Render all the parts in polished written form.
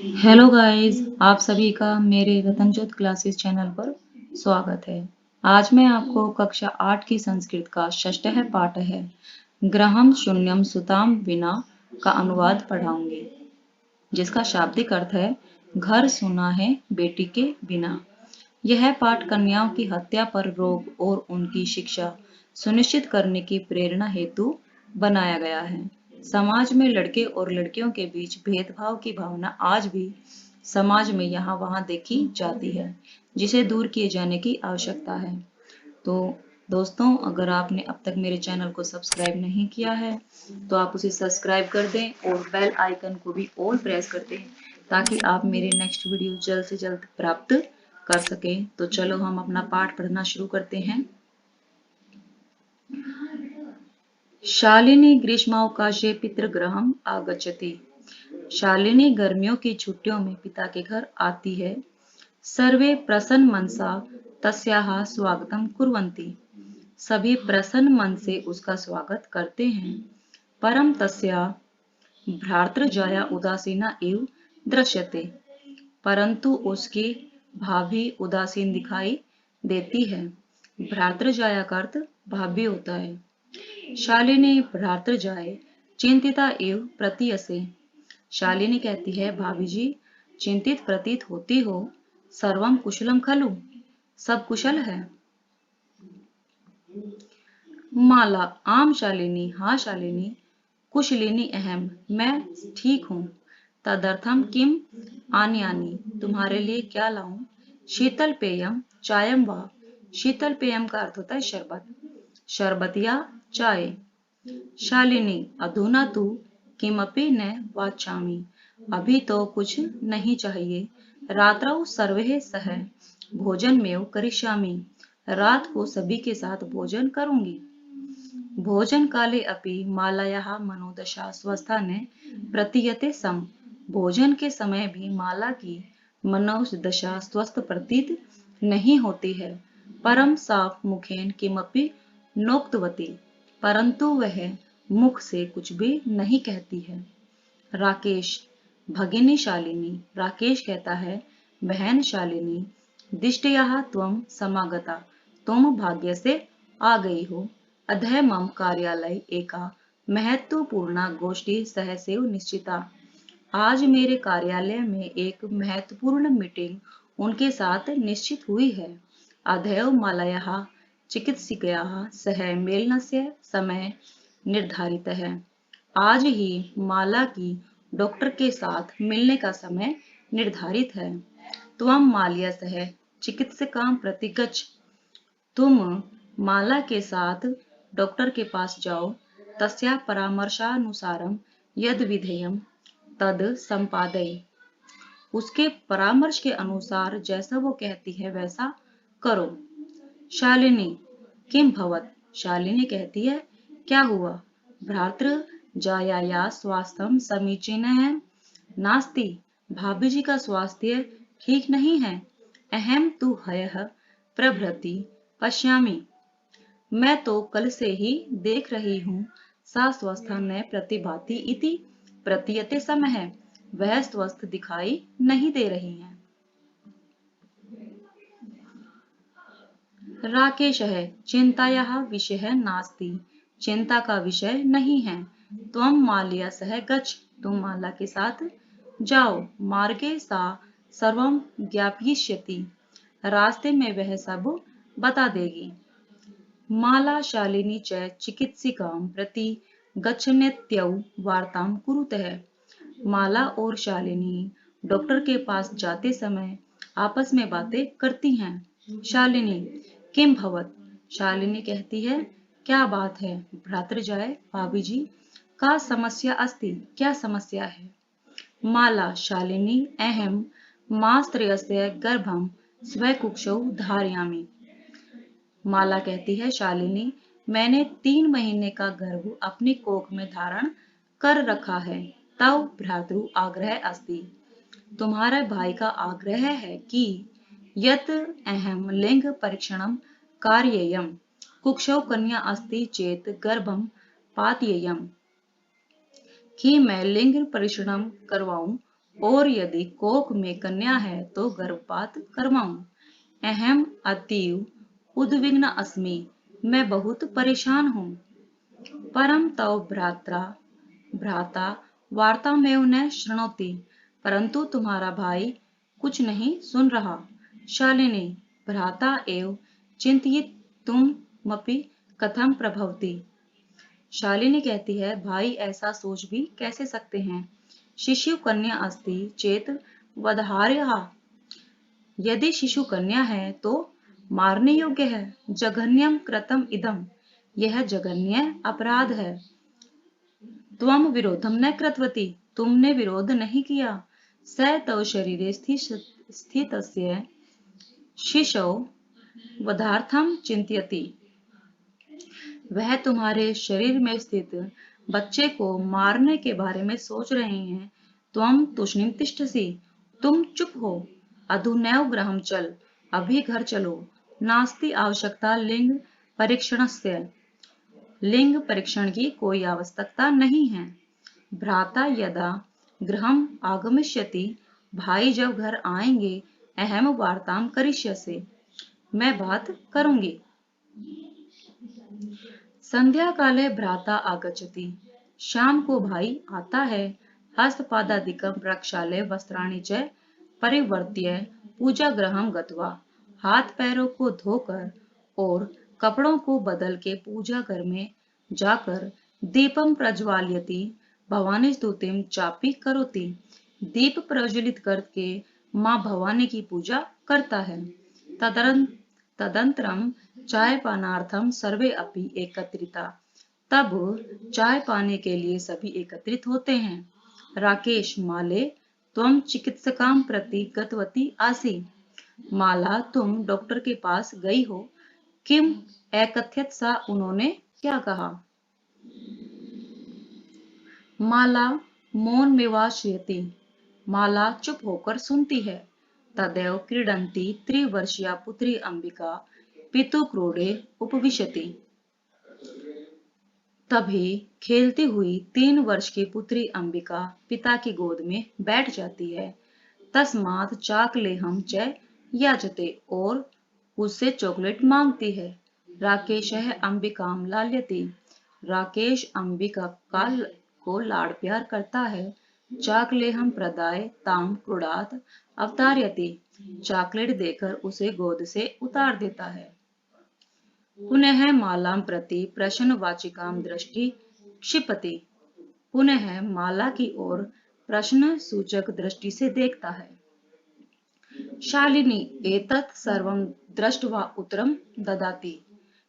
Hello guys, आप सभी का मेरे रतनजोत क्लासेस चैनल पर स्वागत है। आज मैं आपको कक्षा 8 की संस्कृत का षष्ठः पाठ है ग्रहम शून्यम सुताम विना का अनुवाद पढ़ाऊंगी, जिसका शाब्दिक अर्थ है घर सुना है बेटी के बिना। यह पाठ कन्याओं की हत्या पर रोक और उनकी शिक्षा सुनिश्चित करने की प्रेरणा हेतु बनाया गया है। समाज में लड़के और लड़कियों के बीच भेदभाव की भावना आज भी समाज में यहाँ वहाँ देखी जाती है, जिसे दूर किए जाने की आवश्यकता है। तो दोस्तों, अगर आपने अब तक मेरे चैनल को सब्सक्राइब नहीं किया है तो आप उसे सब्सक्राइब कर दें और बेल आइकन को भी ऑल प्रेस कर दें, ताकि आप मेरे नेक्स्ट वीडियो जल्द से जल्द प्राप्त कर सकें। तो चलो हम अपना पाठ पढ़ना शुरू करते हैं। शालिनी ग्रीष्मावकाशे पितृगृहम् आगच्छति। शालिनी गर्मियों की छुट्टियों में पिता के घर आती है। सर्वे प्रसन्न मनसा तस्याः स्वागतं कुर्वन्ति। सभी प्रसन्न मन से उसका स्वागत करते हैं। परम तस्या भ्रातृजाया उदासीना एव दृश्यते। परंतु उसकी भाभी उदासीन दिखाई देती है। भ्रातृजाया का अर्थ भाभी होता है। शालिनी भ्रातृजाए चिंतिता एव प्रतीयसे। शालिनी कहती है, भाभी जी चिंतित प्रतीत होती हो। सर्वम कुशलम खलु, सब कुशल है। माला आम शालिनी, हाँ शालिनी। कुशलिनी अहम, मैं ठीक हूँ। तदर्थम किम आन्यानि, तुम्हारे लिए क्या लाऊं। शीतल पेयम चायम वा। शीतल पेयम का अर्थ होता है शरबत, शरबत या चाय। शालिनी अधुना तु किमपि न वाचामि, अभी तो कुछ नहीं चाहिए। रात्रौ सर्वे सह भोजनमेव करिष्यामि, रात को सभी के साथ भोजन करूंगी। भोजन काले अपि मालायाः मनोदशा स्वस्था न प्रतीयते सम। भोजन के समय भी माला की मनोदशा स्वस्थ प्रतीत नहीं होती है। परम साफ मुखेन किमपि नोक्तवती, परंतु वह मुख से कुछ भी नहीं कहती है। राकेश भगिनी शालिनी, राकेश कहता है, बहन शालिनी। दिष्टयाः त्वं समागता, तुम भाग्य से आ गई हो। अधः मम कार्यालय एका महत्वपूर्ण गोष्ठी सहसेव निश्चिता। आज मेरे कार्यालय में एक महत्वपूर्ण मीटिंग उनके साथ निश्चित हुई है। अधैव मालायाः चिकित्सकयाः सह मेलनस्य समय निर्धारित है। आज ही माला की डॉक्टर के साथ मिलने का समय निर्धारित है। त्वं माल्या सह चिकित्सकां प्रति गच्छ, तुम माला के साथ डॉक्टर के पास जाओ। तस्या परामर्शानुसारम यद विधेयम तद संपादय, उसके परामर्श के अनुसार जैसा वो कहती है वैसा करो। शालिनी किम भवत, शालिनी कहती है, क्या हुआ। भ्रातृ जायाया स्वास्थ्यम समीचीनः नास्ति, भाभी जी का स्वास्थ्य ठीक नहीं है। अहम तु ह्यः प्रभृति पश्यामि, मैं तो कल से ही देख रही हूँ। सा स्वस्था न प्रतिभाति इति प्रतीयते समः, वह स्वस्थ दिखाई नहीं दे रही हैं। राकेश है चिंतायाः विषय नास्ति, चिंता का विषय नहीं है। त्वं माल्या सह गच्छ, तुम माला के साथ जाओ। मार्गे सा सर्वं ज्ञापयिष्यति, रास्ते में वह सब बता देगी। माला शालिनी च चिकित्सिकां प्रति गच्छन्त्यौ वार्तां कुरुतः। माला और शालिनी डॉक्टर के पास जाते समय आपस में बातें करती हैं। शालिनी किम भवत, शालिनी कहती है, क्या बात है। भ्रातृजाए भाभी जी का समस्या अस्ति, क्या समस्या है। माला शालिनी अहम मास्त्रयस्य गर्भम स्वकुक्षौ धारयामि। माला कहती है, शालिनी मैंने 3 महीने का गर्भ अपनी कोख में धारण कर रखा है। तव भ्रातृ आग्रह अस्ति, तुम्हारे भाई का आग्रह है कि यत अहम लिंग परीक्षणम कार्येयम, कुक्षौ कन्या अस्ति चेत गर्भम पातयेयम, कि मैं लिंग परीक्षण करवाऊं और यदि कोख में कन्या है तो गर्भपात करवाऊं। अहम अतीव उद्विग्न अस्मि, मैं बहुत परेशान हूँ। परम तव भ्राता वार्तामेव न शृणोति, परंतु तुम्हारा भाई कुछ नहीं सुन रहा। शालिनी, भ्राता एव चिंतयितुमपि कथम प्रभवति। शालिनी कहती है, भाई ऐसा सोच भी कैसे सकते हैं। शिशु कन्या अस्ति चेत वधार्यः, यदि शिशु कन्या है तो मारने योग्य है। जघन्यम कृतम इदम, यह जघन्य अपराध है। त्वम विरोधम न कृतवती, तुमने विरोध नहीं किया। स तव शरीरे स्थितस्य शिशौ वधार्थम चिंतयति, वह तुम्हारे शरीर में स्थित बच्चे को मारने के बारे में सोच रहे हैं। त्वम तुष्णीम तिष्ठसि, तुम चुप हो। अधुनैव गृहं चल, अभी घर चलो। नास्ति आवश्यकता लिंग परीक्षणस्य, लिंग परीक्षण की कोई आवश्यकता नहीं है। भ्राता यदा गृहं आगमिष्यति, भाई जब घर आएंगे। अहम वार्ताम करिष्यसि, मैं बात करूंगी। संध्या काले भ्राता आगच्छति, शाम को भाई आता है। हस्तपादादिकं प्रक्षाल्य वस्त्राणि च परिवर्त्य पूजा गृहं गत्वा, हाथ पैरों को धोकर और कपड़ों को बदल के पूजा घर में जाकर दीपम प्रज्वाल्यति भवानी स्तुतिम चापी करोति, दीप प्रज्वलित करके माँ भवानी की पूजा करता है। तदंतरम चाय पानार्थम सर्वे अपि एकत्रिता, तब चाय पाने के लिए सभी एकत्रित होते हैं। राकेश, माले त्वम चिकित्सकाम प्रति गतवती आसी, माला तुम डॉक्टर के पास गई हो। किम एकथ्यत सा, उन्होंने क्या कहा। माला मौन मेवाश्यति, माला चुप होकर सुनती है। तदैव क्रीडन्ती त्रिवर्षीया पुत्री अंबिका पितु क्रोडे उपविशति, तभी खेलती हुई 3 वर्ष की पुत्री अंबिका पिता की गोद में बैठ जाती है। तस्मात् चाकलेहम च याचते, और उससे चॉकलेट मांगती है। राकेश अंबिकाम लाल्यति, राकेश अंबिका को लाड़ प्यार करता है। चाकलेहम प्रदाय ताम क्रुडात अवतार्यति, चॉकलेट देकर उसे गोद से उतार देता है। पुनः मालाम प्रति प्रश्नवाचिकाम दृष्टि क्षिपति, पुनः माला की ओर प्रश्न सूचक दृष्टि से देखता है। शालिनी एतत् सर्वं दृष्ट्वा उत्तरम ददाति,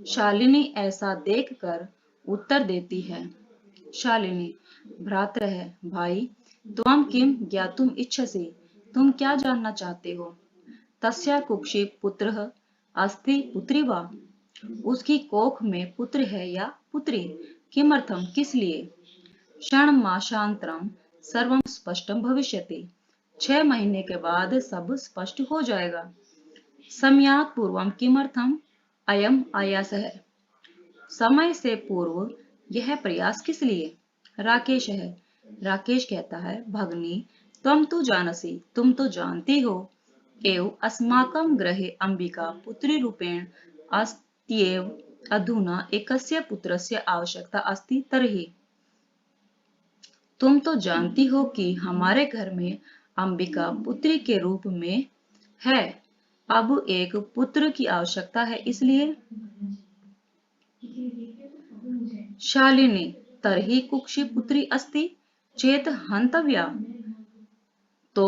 शालिनी ऐसा देखकर उत्तर देती है। शालिनी, भ्रातरः, भाई त्वं किम ज्ञातुम इच्छसि, तुम क्या जानना चाहते हो। तस्या कुक्षि पुत्रः अस्ति पुत्री वा, उसकी कोख में पुत्र है या पुत्री। किमर्थम, किस लिए। क्षणमाशांतरम सर्वं स्पष्टम भविष्यति, 6 महीने के बाद सब स्पष्ट हो जाएगा। समयात् पूर्वम किमर्थम अयम आयासः, समय से पूर्व यह प्रयास किस लिए। राकेश है, राकेश कहता है, भगनी त्वं तु जानसि, तुम तो जानती हो। एव अस्माकं गृहे अंबिका पुत्री रूपेण अस्त्येव, अधुना एकस्य पुत्रस्य आवश्यकता अस्ति तर्हि। तुम तो जानती हो कि हमारे घर में अंबिका पुत्री के रूप में है, अब एक पुत्र की आवश्यकता है, इसलिए। शालिनी, तर्हि कुक्षि पुत्री अस्ति चेत हंतव्या, तो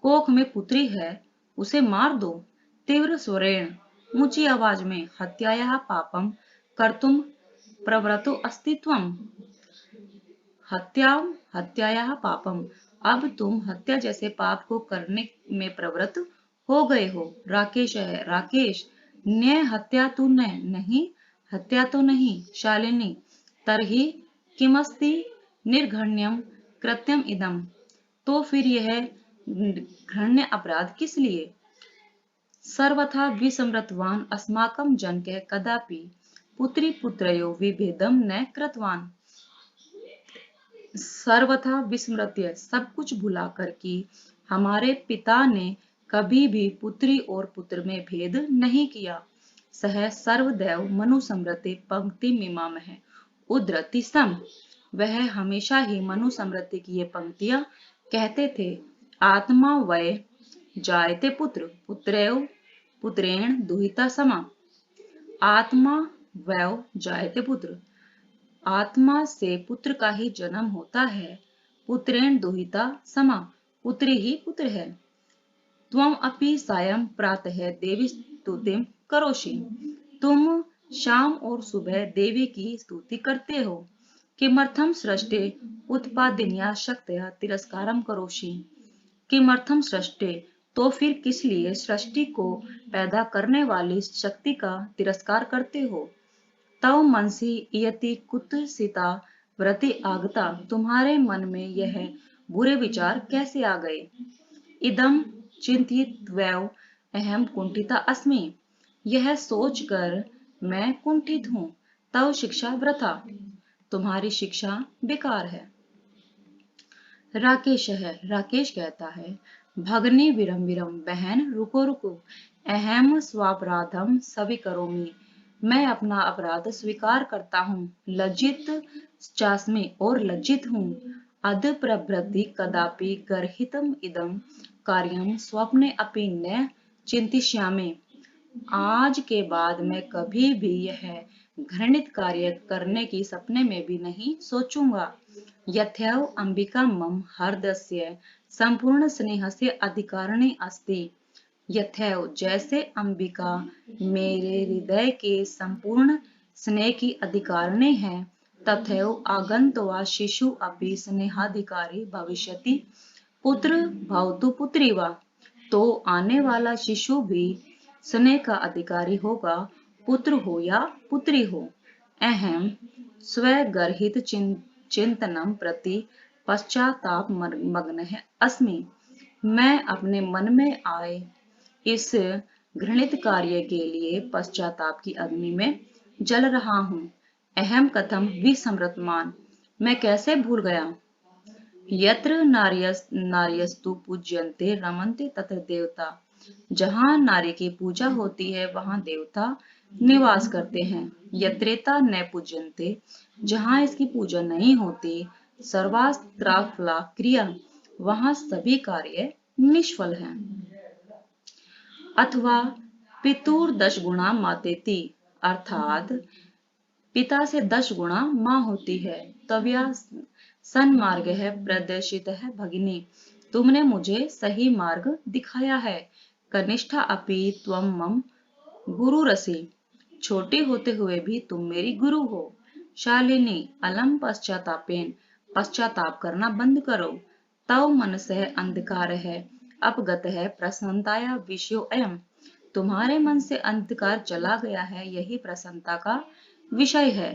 कोख में पुत्री है, उसे मार दो। तीव्र स्वरेण, ऊंची आवाज में, हत्यायाः पापम कर्तुम प्रवृत्तो अस्ति त्वम्, हत्यायाः पापम, अब तुम हत्या जैसे पाप को करने में प्रवृत्त हो गए हो। राकेश है, राकेश न्याय हत्या तो नहीं, हत्या तो नहीं। शालिनी, तर्हि किमस्ति निर्घण्यम कृत्यम इदम, तो फिर यह घृण्य अपराध किस लिए। सर्वथा विसमृतवान अस्माकं जनकः कदापि पुत्री पुत्रयो विभेदम न कृतवान, सर्वथा विस्मृत्य, सब कुछ भुलाकर कि हमारे पिता ने कभी भी पुत्री और पुत्र में भेद नहीं किया। सह सर्वदैव मनुस्मृति पंक्ति मीमाम है उद्धृति सम। वह हमेशा ही मनुस्मृति की ये पंक्तियां कहते थे। आत्मा वै जायते पुत्र पुत्रेव पुत्रेण दुहिता समा। आत्मा वैव जायते पुत्र, आत्मा से पुत्र का ही जन्म होता है। पुत्रेण दुहिता समा, पुत्र ही पुत्र है। त्वम अपि सायं प्रातः देवी स्तुतिम करोषि, तुम शाम और सुबह देवी की स्तुति करते हो। किमर्थम सृष्टे उत्पादिन्या शक्तया तिरस्कारम करोषि, किमर्थम सृष्टे, तो फिर किस लिए सृष्टि को पैदा करने वाली शक्ति का तिरस्कार करते हो। तव मनसी इयति कुत्सिता व्रति आगता, तुम्हारे मन में यह बुरे विचार कैसे आ गए। इदम चिंतित्वैव अहम कुंठिता अस्मि, यह सोचकर मैं कुंठित हूँ। तव शिक्षा वृथा, तुम्हारी शिक्षा बेकार है। राकेश कहता है, भगनी विरम विरम, बहन रुको रुको, अहम स्वापराधम सवि करोमि, मैं अपना अपराध स्वीकार करता हूँ। लज्जित चास्मि, और लज्जित हूँ। अद प्रभृति कदापि गर्हितम इदम कार्यम स्वप्ने अपि न चिंतिष्यामि, आज के बाद मैं कभी भी यह घृणित कार्य करने की सपने में भी नहीं सोचूंगा। यथैव अंबिका मम हृदयस्य संपूर्ण स्नेहस्य अधिकारिणी अस्ति, यथैव जैसे अंबिका मेरे हृदय के संपूर्ण स्नेह की अधिकारिणी है, तथैव आगंतुका शिशु अपि स्नेहाधिकारी भविष्यति, पुत्र भवतु पुत्री वा, तो आने वाला शिशु भी स्नेह का अधिकारी होगा, पुत्र हो या पुत्री हो। अहम स्वगर्हित चिंतनम प्रति पश्चाताप मग्न है अस्मि, मैं अपने मन में आए इस घृणित कार्य के लिए पश्चाताप की अग्नि में जल रहा हूँ। अहम कथम विस्मृतमान, मैं कैसे भूल गया। यत्र नार्यस्तु पूज्यन्ते रमन्ते तत्र देवता, जहाँ नारी की पूजा होती है वहाँ देवता निवास करते हैं। यत्रेता न पूज्यन्ते, जहाँ इसकी पूजा नहीं होती, सर्वास्त्राफला क्रिया, वहाँ सभी कार्य निष्फल हैं। अथवा पितुर 10 गुणा मातेति, अर्थात पिता से 10 गुणा माँ होती है। तव्या सन्मार्ग है प्रदर्शित है भगिनी, तुमने मुझे सही मार्ग दिखाया है। कनिष्ठा अपि त्वम मम गुरु रसी, छोटे होते हुए भी तुम मेरी गुरु हो। शालिनी अलम पश्चातापेन, पश्चाताप करना बंद करो। तव मनसः अंधकार है अपगत है प्रसन्नताया विषयो अयम, तुम्हारे मन से अंधकार चला गया है, यही प्रसन्नता का विषय है।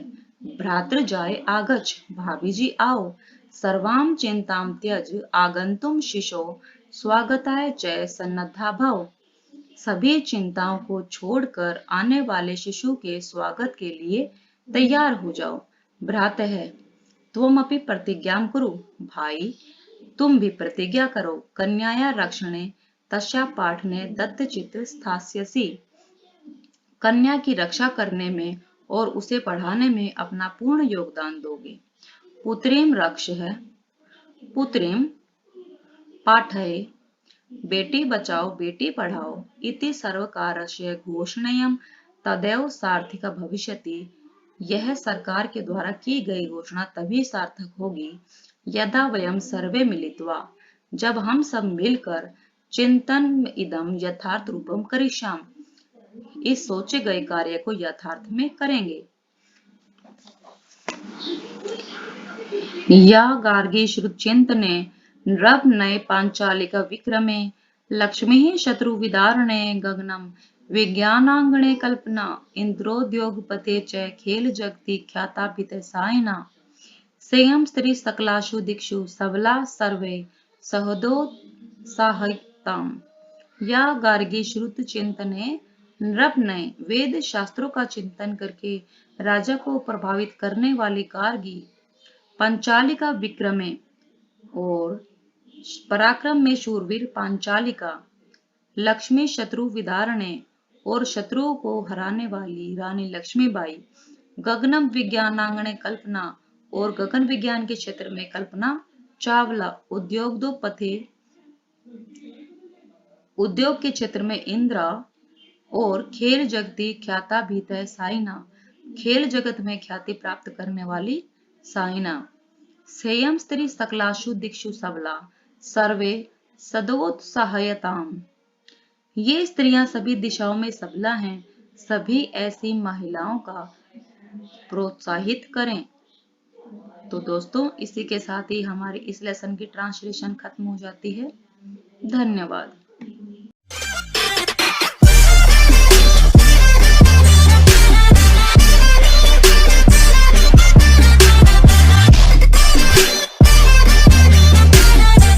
भ्रातृजाय आगच्छ, भाभी जी आओ। सर्वाम चिंताम त्यज आगंतुम शिशो स्वागताय च सन्नद्धा भव, सभी चिंताओं को छोड़कर आने वाले शिशु के स्वागत के लिए तैयार हो जाओ। भ्रातः त्वमपि प्रतिज्ञां कुरु, भाई तुम भी प्रतिज्ञा करो। कन्याया रक्षणे तस्या पाठने दत्तचित्त स्थास्यसि, कन्या की रक्षा करने में और उसे पढ़ाने में अपना पूर्ण योगदान दोगे। पुत्रीम रक्ष है पुत्रीम पाठये, बेटी बचाओ बेटी पढ़ाओ, इति सर्वकारस्य घोषणेयं तदैव सार्थिका भविष्यति, यह सरकार के द्वारा की गई घोषणा तभी सार्थक होगी यदा वयम सर्वे मिलित्वा, जब हम सब मिलकर चिंतन इदम यथार्थ रूपम करिष्याम, इस सोचे गए कार्य को यथार्थ में करेंगे। या गार्गी श्रुतचिंतने नृप नये पांचालिका विक्रमे, लक्ष्मी शत्रु विदारणे गगनम विज्ञानांगणे कल्पना, इंद्रोद्योगपते च खेल जगति ख्याता सायना, सेयम स्त्री सकलाशु दिक्षु सबला सर्वे सहोदोत्साहिताम। या गार्गी श्रुत चिंतने नृप नये, वेद शास्त्रों का चिंतन करके राजा को प्रभावित करने वाली गार्गी पंचालिका विक्रमे और पराक्रम में शूरवीर पांचालिका, लक्ष्मी शत्रु विदारणे और शत्रुओं को हराने वाली रानी लक्ष्मीबाई, गगनम विज्ञानांगणे कल्पना और गगन विज्ञान के क्षेत्र में कल्पना चावला, उद्योग के क्षेत्र में इंदिरा और खेल जगती ख्याता भीतर साइना, खेल जगत में ख्याति प्राप्त करने वाली साइना। सेयम स्त्री सकलाशु दिक्षु सबला, सर्वे सदोत्साहयताम। ये स्त्रियां सभी दिशाओं में सबला हैं, सभी ऐसी महिलाओं का प्रोत्साहित करें। तो दोस्तों, इसी के साथ ही हमारी इस लेसन की ट्रांसलेशन खत्म हो जाती है। धन्यवाद।